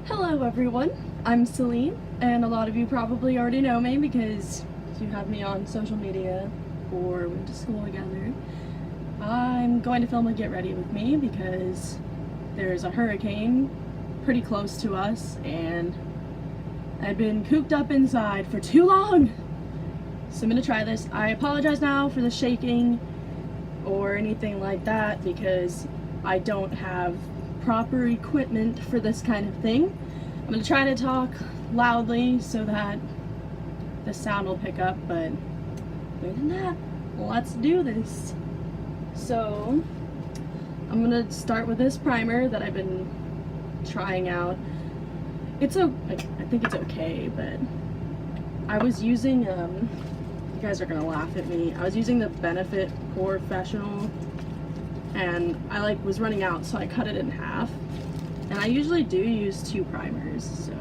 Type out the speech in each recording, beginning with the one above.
Hello everyone, I'm Celine, and a lot of you probably already know me because you have me on social media or went to school together. I'm going to film a Get Ready With Me because there's a hurricane pretty close to us and I've been cooped up inside for too long. So I'm going to try this. I apologize now for the shaking or anything like that because I don't have proper equipment for this kind of thing. I'm going to try to talk loudly so that the sound will pick up, but other than that, let's do this. So I'm going to start with this primer that I've been trying out. I think it's okay, but I was using, you guys are going to laugh at me, I was using the Benefit Pore Fessional and I was running out, so I cut it in half. And I usually do use 2 primers, so.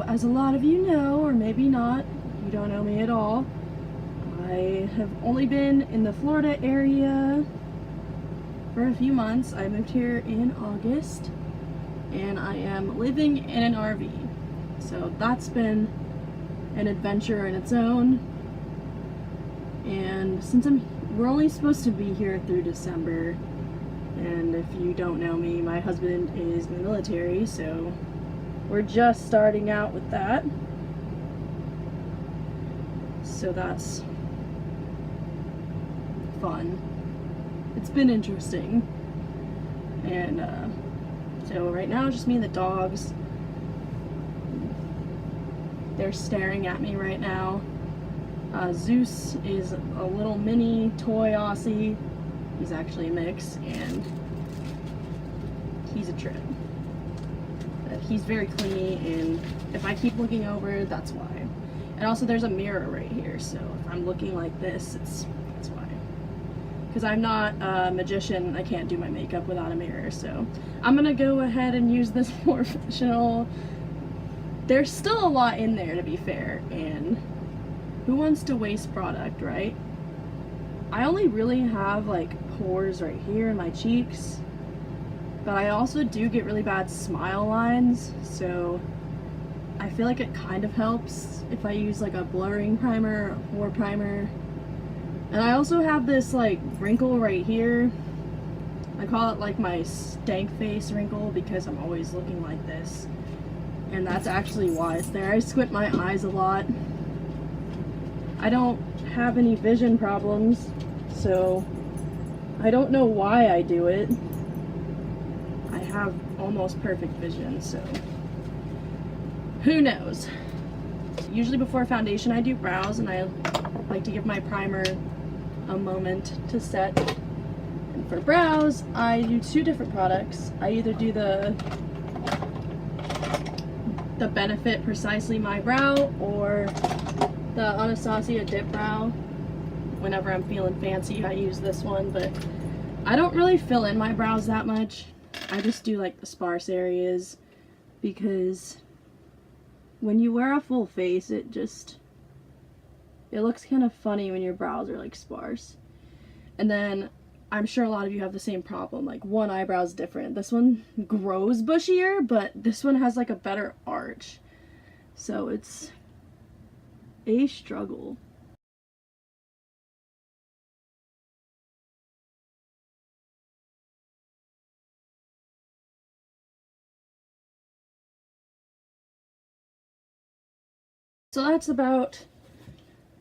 As a lot of you know, or maybe not, you don't know me at all, I have only been in the Florida area for a few months. I moved here in August, and I am living in an RV. So that's been an adventure in its own. And since we're only supposed to be here through December, and if you don't know me, my husband is in the military, so we're just starting out with that. So that's fun. It's been interesting. And so right now it's just me and the dogs. They're staring at me right now. Zeus is a little mini toy Aussie. He's actually a mix, and he's a trip. He's very clingy, and if I keep looking over, that's why. And also there's a mirror right here, so if I'm looking like this, that's why. Because I'm not a magician, I can't do my makeup without a mirror, so I'm gonna go ahead and use this more professional. There's still a lot in there, to be fair, and who wants to waste product, right? I only really have pores right here in my cheeks, but I also do get really bad smile lines, so I feel like it kind of helps if I use a blurring primer or a pore primer. And I also have this wrinkle right here. I call it my stank face wrinkle because I'm always looking like this, and that's actually why it's there. I squint my eyes a lot. I don't have any vision problems, so I don't know why I do it. I have almost perfect vision, so who knows. Usually before foundation I do brows, and I like to give my primer a moment to set. And for brows I do 2 different products. I either do the Benefit Precisely My Brow or the Anastasia Dip Brow. Whenever I'm feeling fancy, I use this one, but I don't really fill in my brows that much. I just do the sparse areas, because when you wear a full face, it looks kind of funny when your brows are sparse. And then I'm sure a lot of you have the same problem, one eyebrow is different. This one grows bushier, but this one has a better arch. So it's a struggle. So that's about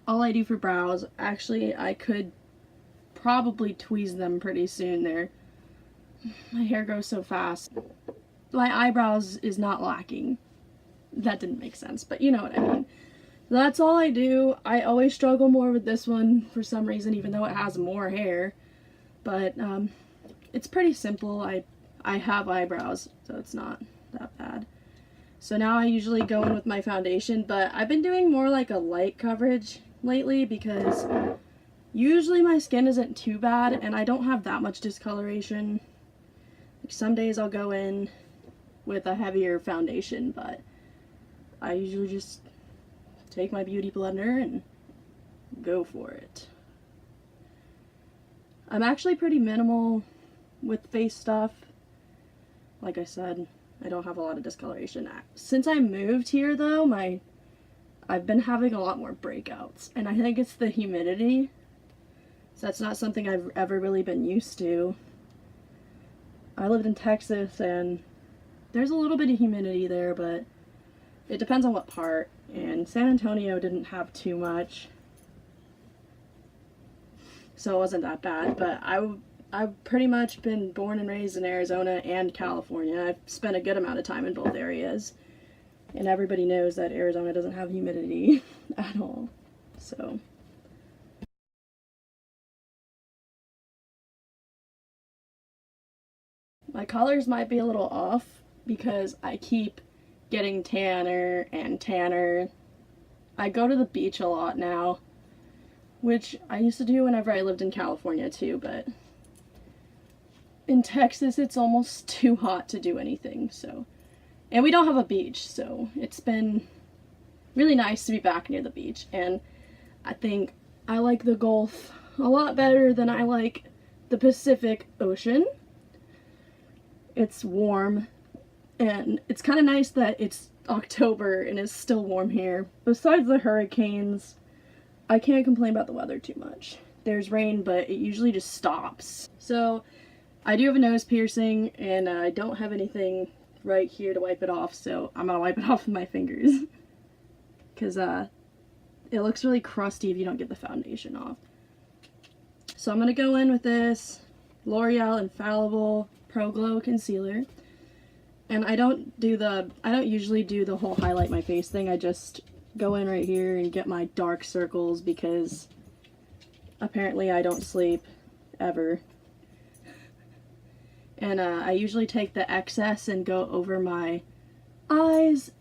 all I do for brows. Actually, I could probably tweeze them pretty soon there. My hair goes so fast. My eyebrows is not lacking. That didn't make sense, but you know what I mean. That's all I do. I always struggle more with this one for some reason, even though it has more hair. But it's pretty simple. I have eyebrows, so it's not that bad. So now I usually go in with my foundation, but I've been doing more a light coverage lately because usually my skin isn't too bad and I don't have that much discoloration. Some days I'll go in with a heavier foundation, but I usually just take my beauty blender and go for it. I'm actually pretty minimal with face stuff. Like I said, I don't have a lot of discoloration. Since I moved here though, I've been having a lot more breakouts, and I think it's the humidity. So that's not something I've ever really been used to. I lived in Texas and there's a little bit of humidity there, but it depends on what part. And San Antonio didn't have too much, so it wasn't that bad. But I've pretty much been born and raised in Arizona and California. I've spent a good amount of time in both areas. And everybody knows that Arizona doesn't have humidity at all. So my colors might be a little off because I keep getting tanner and tanner. I go to the beach a lot now, which I used to do whenever I lived in California too, but in Texas it's almost too hot to do anything, so. And we don't have a beach, so it's been really nice to be back near the beach. And I think I like the Gulf a lot better than I like the Pacific Ocean. It's warm, and it's kind of nice that it's October and it's still warm here. Besides the hurricanes, I can't complain about the weather too much. There's rain, but it usually just stops. So I do have a nose piercing, and I don't have anything right here to wipe it off, so I'm gonna wipe it off with my fingers because it looks really crusty if you don't get the foundation off. So I'm gonna go in with this L'Oreal Infallible Pro Glow Concealer, and I don't usually do the whole highlight my face thing. I just go in right here and get my dark circles because apparently I don't sleep ever. And I usually take the excess and go over my eyes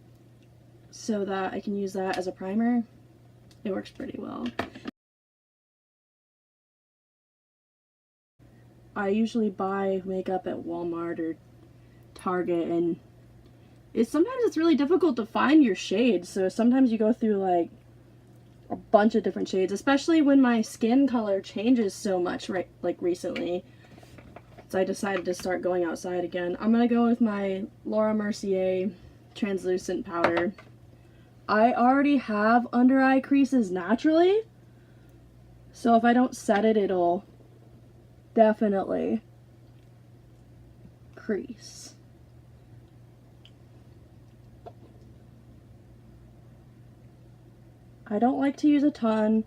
so that I can use that as a primer. It works pretty well. I usually buy makeup at Walmart or Target, and sometimes it's really difficult to find your shades, so sometimes you go through like a bunch of different shades, especially when my skin color changes so much recently. So I decided to start going outside again. I'm gonna go with my Laura Mercier translucent powder. I already have under eye creases naturally, so if I don't set it, it'll definitely crease. I don't like to use a ton.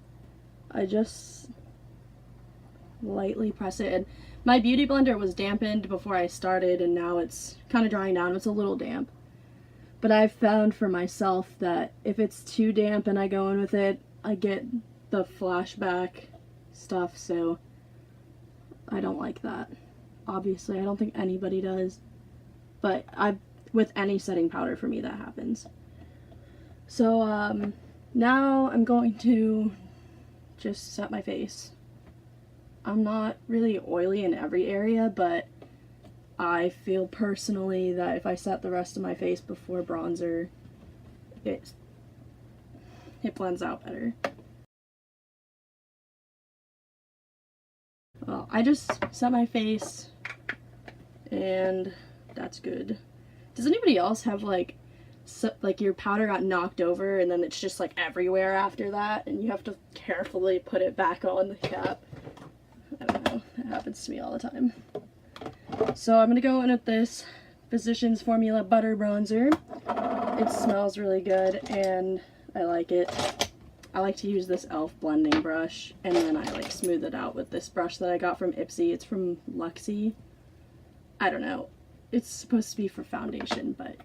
I just lightly press it. And my beauty blender was dampened before I started, and now it's kind of drying down. It's a little damp. But I've found for myself that if it's too damp and I go in with it, I get the flashback stuff, so I don't like that. Obviously, I don't think anybody does. But with any setting powder, for me, that happens. So, now I'm going to just set my face. I'm not really oily in every area, but I feel personally that if I set the rest of my face before bronzer, it blends out better. Well, I just set my face, and that's good. Does anybody else have like your powder got knocked over and then it's just like everywhere after that, and you have to carefully put it back on the cap? I don't know, it happens to me all the time. So I'm gonna go in with this Physicians Formula Butter Bronzer. It smells really good and I like it. I like to use this e.l.f. blending brush, and then I like smooth it out with this brush that I got from Ipsy. It's from Luxie. I don't know. It's supposed to be for foundation, but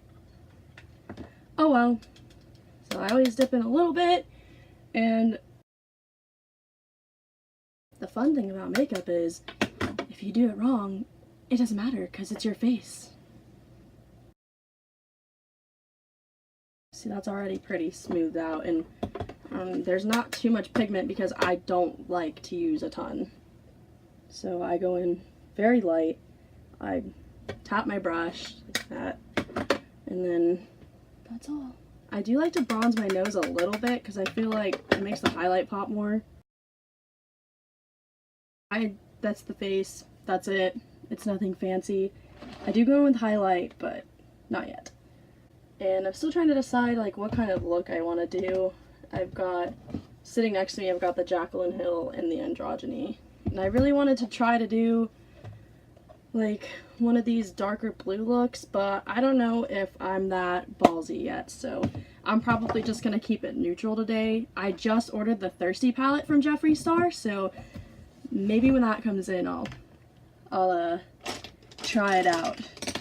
oh well. So I always dip in a little bit, and the fun thing about makeup is if you do it wrong, it doesn't matter because it's your face. See, that's already pretty smoothed out, and there's not too much pigment because I don't like to use a ton. So I go in very light. I tap my brush like that, and then that's all. I do like to bronze my nose a little bit because I feel like it makes the highlight pop more. That's the face. That's it. It's nothing fancy. I do go in with highlight, but not yet. And I'm still trying to decide like what kind of look I want to do. I've got, sitting next to me, I've got the Jaclyn Hill and the Androgyny. And I really wanted to try to do like one of these darker blue looks, but I don't know if I'm that ballsy yet, so I'm probably just gonna keep it neutral today. I just ordered the Thirsty palette from Jeffree Star, so maybe when that comes in I'll try it out.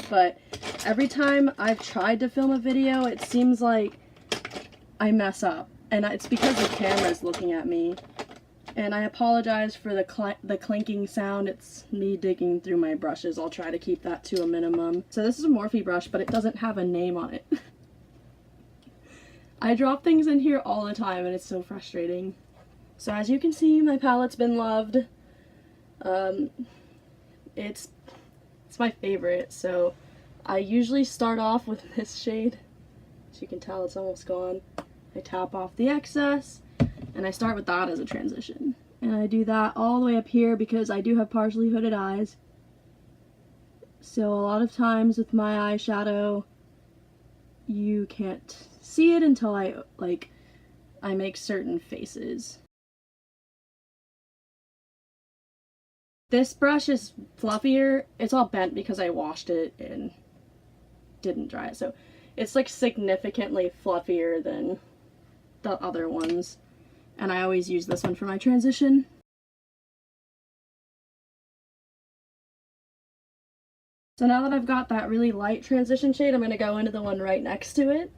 But every time I've tried to film a video, it seems like I mess up, and it's because the camera's looking at me. And I apologize for the clinking sound. It's me digging through my brushes. I'll try to keep that to a minimum. So this is a Morphe brush, but it doesn't have a name on it. I drop things in here all the time, and it's so frustrating. So as you can see, my palette's been loved. It's my favorite. So I usually start off with this shade. As you can tell, it's almost gone. I tap off the excess, and I start with that as a transition. And I do that all the way up here because I do have partially hooded eyes. So a lot of times with my eyeshadow, you can't see it until I make certain faces. This brush is fluffier. It's all bent because I washed it and didn't dry it. So it's like significantly fluffier than the other ones. And I always use this one for my transition. So now that I've got that really light transition shade, I'm going to go into the one right next to it.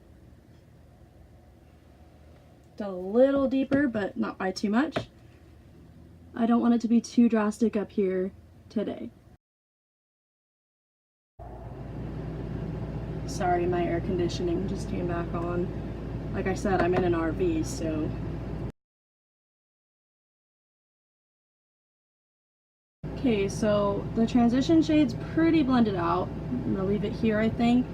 It's a little deeper, but not by too much. I don't want it to be too drastic up here today. Sorry, my air conditioning just came back on. Like I said, I'm in an RV, so... Okay, so the transition shade's pretty blended out. I'm gonna leave it here, I think.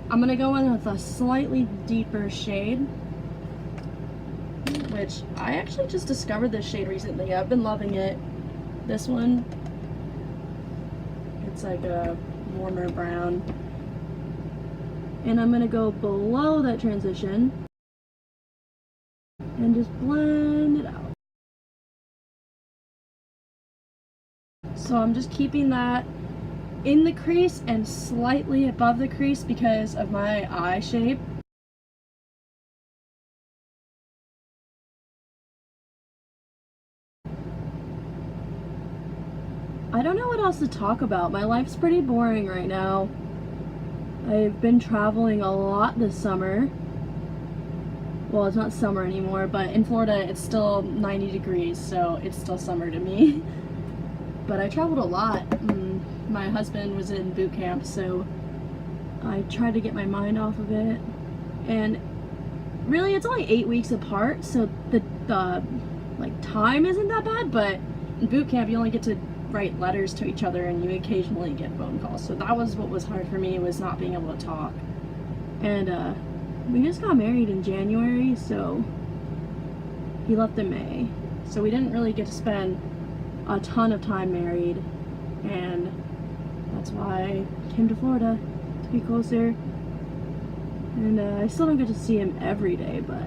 I'm gonna go in with a slightly deeper shade, which I actually just discovered this shade recently. I've been loving it. This one, it's like a warmer brown. And I'm gonna go below that transition and just blend it out. So I'm just keeping that in the crease and slightly above the crease because of my eye shape. I don't know what else to talk about. My life's pretty boring right now. I've been traveling a lot this summer. Well, it's not summer anymore, but in Florida it's still 90 degrees, so it's still summer to me. But I traveled a lot. My husband was in boot camp, so I tried to get my mind off of it. And really, it's only 8 weeks apart, so the time isn't that bad, but in boot camp you only get to write letters to each other and you occasionally get phone calls. So that was what was hard for me, was not being able to talk. And we just got married in January, so he left in May. So we didn't really get to spend a ton of time married, and that's why I came to Florida, to be closer. And I still don't get to see him every day, but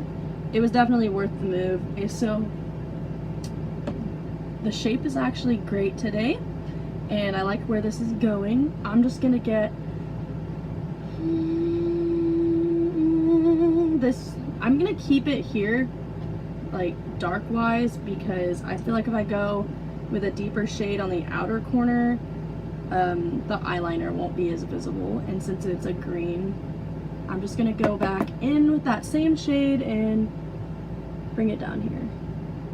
it was definitely worth the move. Okay, so the shape is actually great today, and I like where this is going. I'm just gonna get this, I'm gonna keep it here, like dark wise, because I feel like if I go with a deeper shade on the outer corner, the eyeliner won't be as visible, and since it's a green, I'm just gonna go back in with that same shade and bring it down here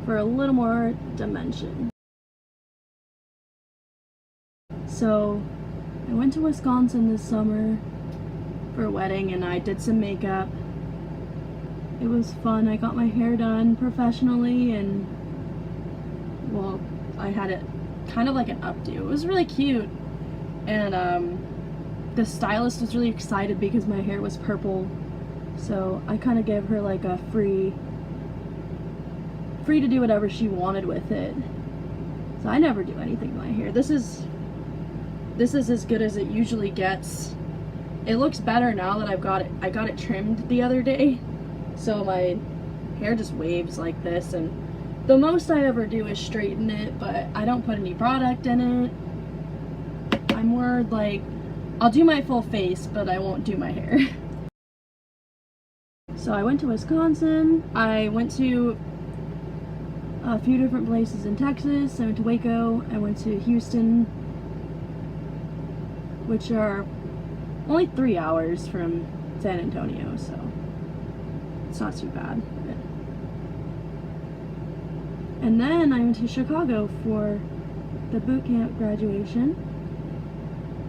for a little more dimension. So I went to Wisconsin this summer for a wedding, and I did some makeup. It was fun. I got my hair done professionally, and well, I had it kind of like an updo. It was really cute, and the stylist was really excited because my hair was purple, so I kind of gave her like a free to do whatever she wanted with it. So I never do anything to my hair. This is as good as it usually gets It looks better now that I got it trimmed the other day, so my hair just waves like this, and the most I ever do is straighten it, but I don't put any product in it. I'm more like, I'll do my full face, but I won't do my hair. So I went to Wisconsin, I went to a few different places in Texas, I went to Waco, I went to Houston, which are only 3 hours from San Antonio, so it's not too bad. And then I went to Chicago for the boot camp graduation,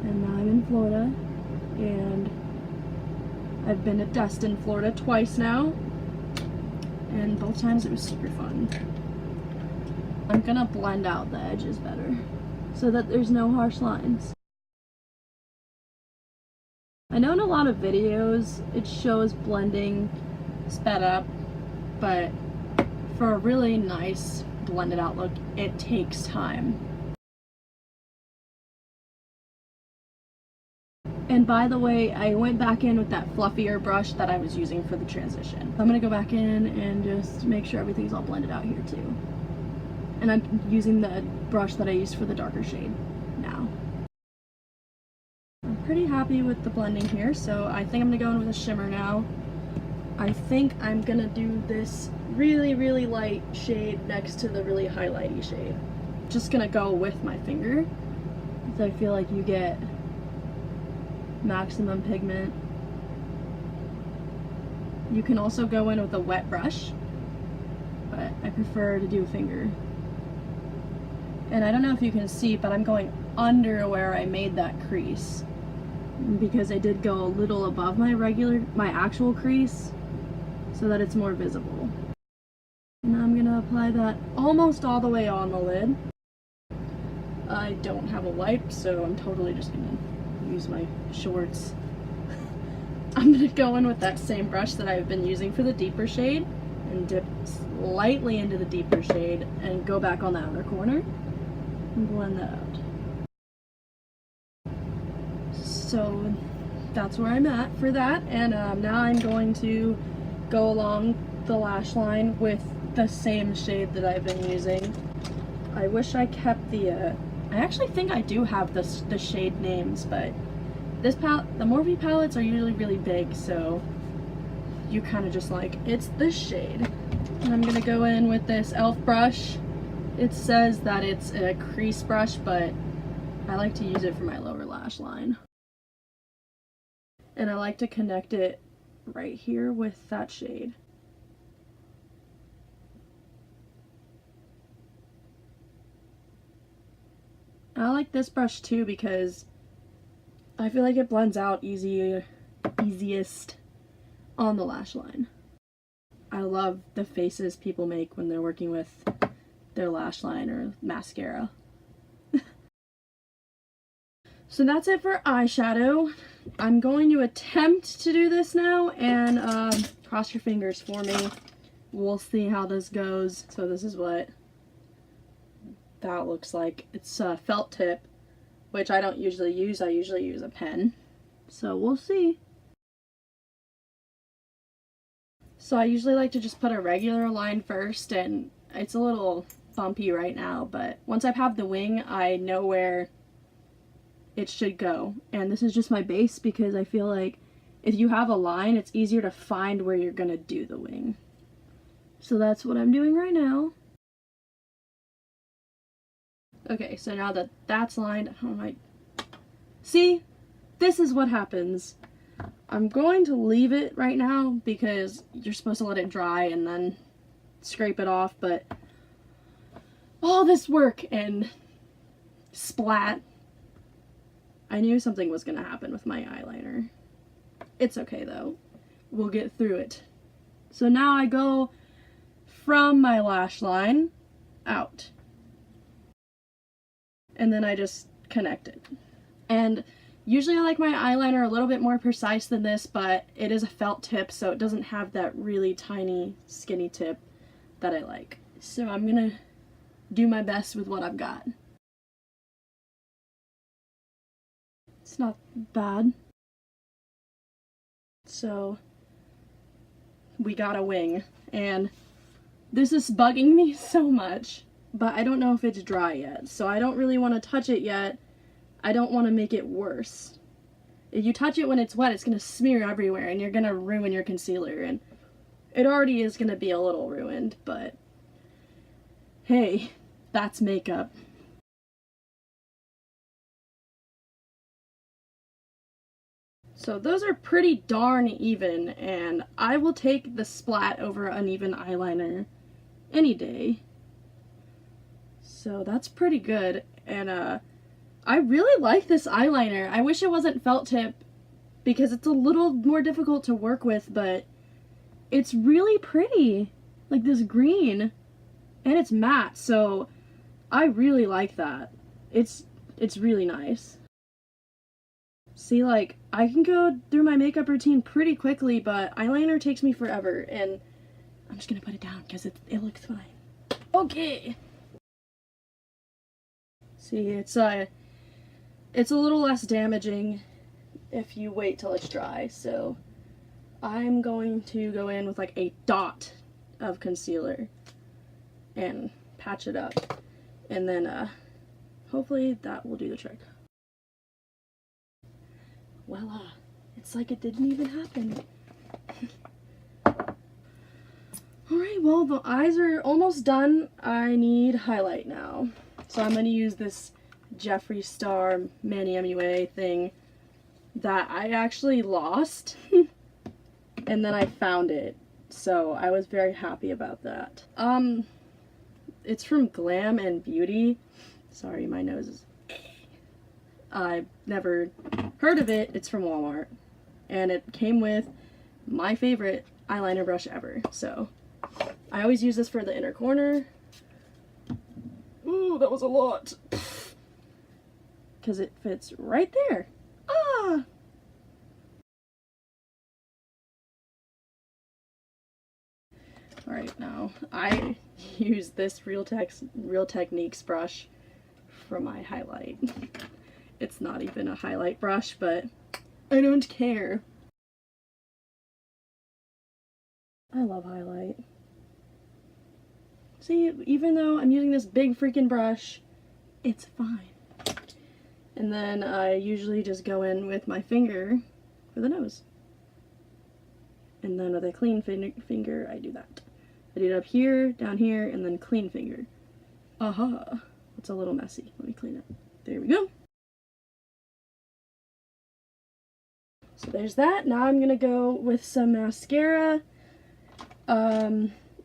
and now I'm in Florida, and I've been to Destin, Florida twice now, and both times it was super fun. I'm gonna blend out the edges better so that there's no harsh lines. I know in a lot of videos it shows blending sped up, but for a really nice blended out look, it takes time. And by the way, I went back in with that fluffier brush that I was using for the transition. I'm gonna go back in and just make sure everything's all blended out here too. And I'm using the brush that I used for the darker shade now. I'm pretty happy with the blending here, so I think I'm gonna go in with a shimmer now. I think I'm gonna do this really, really light shade next to the really highlighty shade. Just gonna go with my finger, because I feel like you get maximum pigment. You can also go in with a wet brush, but I prefer to do a finger. And I don't know if you can see, but I'm going under where I made that crease, because I did go a little above my actual crease, so that it's more visible. And I'm gonna apply that almost all the way on the lid. I don't have a wipe, so I'm totally just gonna use my shorts. I'm gonna go in with that same brush that I've been using for the deeper shade and dip slightly into the deeper shade and go back on the outer corner and blend that out. So that's where I'm at for that, and now I'm going to go along the lash line with the same shade that I've been using. I wish I kept the I actually think I do have the shade names, but this palette, the Morphe palettes are usually really big, so you kind of just like, it's this shade. And I'm gonna go in with this e.l.f. brush. It says that it's a crease brush, but I like to use it for my lower lash line. And I like to connect it right here with that shade. I like this brush too because I feel like it blends out easiest on the lash line. I love the faces people make when they're working with their lash line or mascara. So that's it for eyeshadow. I'm going to attempt to do this now, and cross your fingers for me. We'll see how this goes. So this is what that looks like. It's a felt tip, which I don't usually use. I usually use a pen. So we'll see. So I usually like to just put a regular line first, and it's a little bumpy right now, but once I have the wing, I know where it should go. And this is just my base because I feel like if you have a line, it's easier to find where you're gonna do the wing. So that's what I'm doing right now. Okay, so now that that's lined, see, this is what happens. I'm going to leave it right now because you're supposed to let it dry and then scrape it off, but all this work and splat. I knew something was gonna happen with my eyeliner. It's okay though. We'll get through it. So now I go from my lash line out. And then I just connect it. And usually I like my eyeliner a little bit more precise than this, but it is a felt tip, so it doesn't have that really tiny, skinny tip that I like. So I'm gonna do my best with what I've got. It's not bad. So we got a wing, and this is bugging me so much, but I don't know if it's dry yet, so I don't really want to touch it yet. I don't want to make it worse. If you touch it when it's wet, it's going to smear everywhere, and you're going to ruin your concealer, and it already is going to be a little ruined, but hey, that's makeup. So those are pretty darn even, and I will take the splat over uneven eyeliner any day. So that's pretty good, and I really like this eyeliner. I wish it wasn't felt tip because it's a little more difficult to work with, but it's really pretty. Like this green, and it's matte, so I really like that. It's really nice. See, like, I can go through my makeup routine pretty quickly, but eyeliner takes me forever, and I'm just gonna put it down because it looks fine. Okay. See, it's a little less damaging if you wait till it's dry, so I'm going to go in with like a dot of concealer and patch it up, and then hopefully that will do the trick. Voila, it's like it didn't even happen. Alright, well, the eyes are almost done. I need highlight now. So I'm going to use this Jeffree Star Manny MUA thing that I actually lost. And then I found it. So I was very happy about that. It's from Glam and Beauty. Sorry, my nose is... I've never heard of it. It's from Walmart. And it came with my favorite eyeliner brush ever. So I always use this for the inner corner. Ooh, that was a lot. Because it fits right there. Ah! Alright, now I use this Real Techniques brush for my highlight. It's not even a highlight brush, but I don't care. I love highlight. See, even though I'm using this big freaking brush, it's fine. And then I usually just go in with my finger for the nose. And then with a clean finger, I do that. I do it up here, down here, and then clean finger. Aha! It's a little messy. Let me clean it. There we go. So there's that. Now I'm gonna go with some mascara.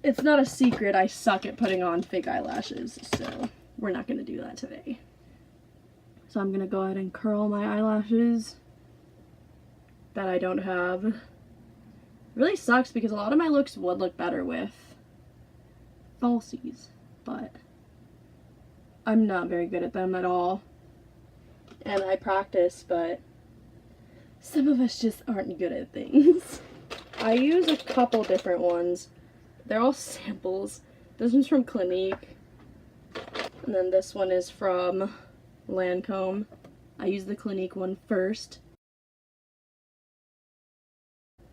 It's not a secret I suck at putting on fake eyelashes, so we're not gonna do that today. So I'm gonna go ahead and curl my eyelashes that I don't have. It really sucks because a lot of my looks would look better with falsies, but I'm not very good at them at all. And I practice, but some of us just aren't good at things. I use a couple different ones. They're all samples. This one's from Clinique. And then this one is from Lancôme. I use the Clinique one first.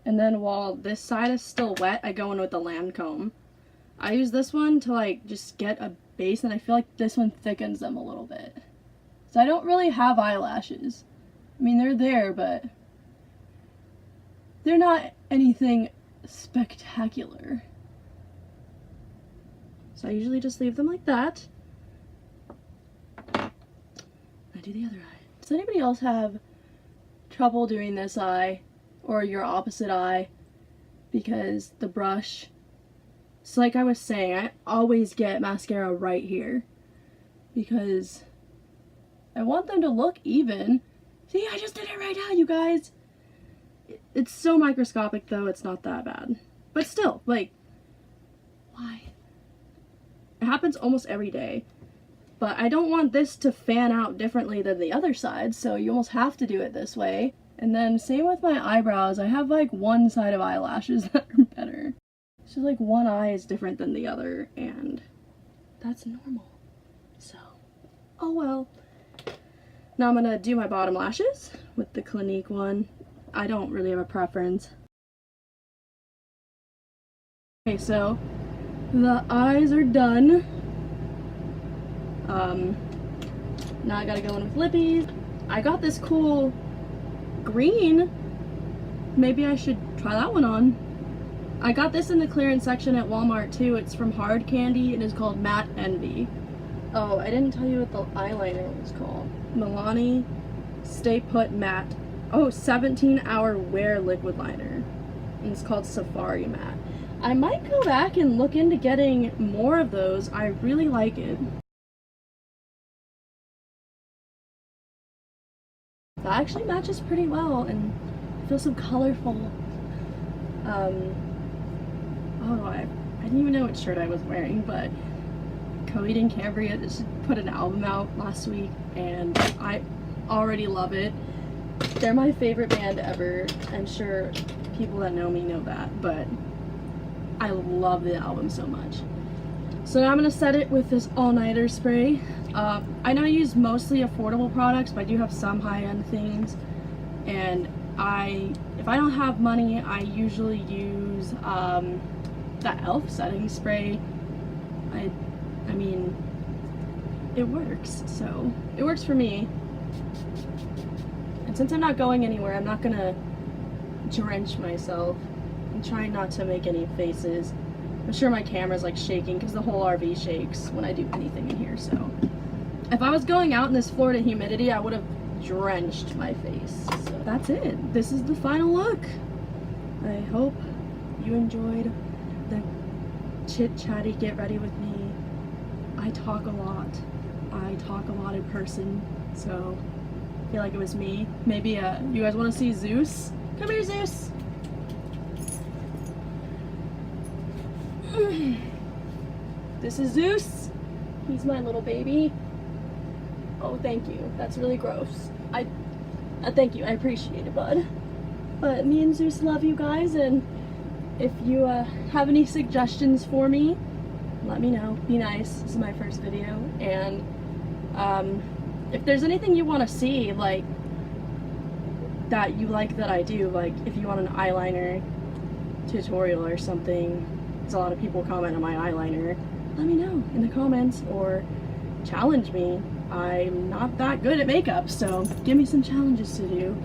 And then while this side is still wet, I go in with the Lancôme. I use this one to like just get a base, and I feel like this one thickens them a little bit. So I don't really have eyelashes. I mean, they're there, but they're not anything spectacular. So I usually just leave them like that. I do the other eye. Does anybody else have trouble doing this eye or your opposite eye? Because the brush, so like I was saying, I always get mascara right here because I want them to look even. See, I just did it right now, you guys. It's so microscopic though, it's not that bad. But still, like, why? It happens almost every day. But I don't want this to fan out differently than the other side, so you almost have to do it this way. And then same with my eyebrows. I have like one side of eyelashes that are better. It's just like one eye is different than the other, and that's normal. So, oh well. Now I'm gonna do my bottom lashes with the Clinique one. I don't really have a preference. Okay, so the eyes are done. Now I gotta go in with lippies. I got this cool green. Maybe I should try that one on. I got this in the clearance section at Walmart too. It's from Hard Candy and is called Matte Envy. Oh, I didn't tell you what the eyeliner was called. Milani Stay Put Matte. Oh, 17-hour wear liquid liner. And it's called Safari Matte. I might go back and look into getting more of those. I really like it. That actually matches pretty well and feels so colorful. Oh, I didn't even know what shirt I was wearing, but Coheed and Cambria just put an album out last week and I already love it. They're my favorite band ever. I'm sure people that know me know that, but I love the album so much. So now I'm going to set it with this all-nighter spray. I know I use mostly affordable products, but I do have some high-end things. And if I don't have money, I usually use that e.l.f. setting spray. I mean, it works, so it works for me. And since I'm not going anywhere, I'm not going to drench myself. I'm trying not to make any faces. I'm sure my camera's like shaking because the whole RV shakes when I do anything in here, so. If I was going out in this Florida humidity, I would have drenched my face. So that's it. This is the final look. I hope you enjoyed the chit-chatty get ready with me. I talk a lot. I talk a lot in person, so I feel like it was me. Maybe you guys want to see Zeus? Come here, Zeus. This is Zeus. He's my little baby. Oh, thank you. That's really gross. Thank you. I appreciate it, bud. But me and Zeus love you guys, and if you have any suggestions for me, let me know. Be nice. This is my first video, and if there's anything you want to see, like that you like that I do, like if you want an eyeliner tutorial or something, because a lot of people comment on my eyeliner, let me know in the comments or challenge me. I'm not that good at makeup, so give me some challenges to do.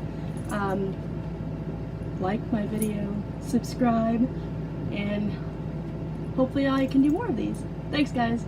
Like my video, subscribe, and hopefully I can do more of these. Thanks, guys.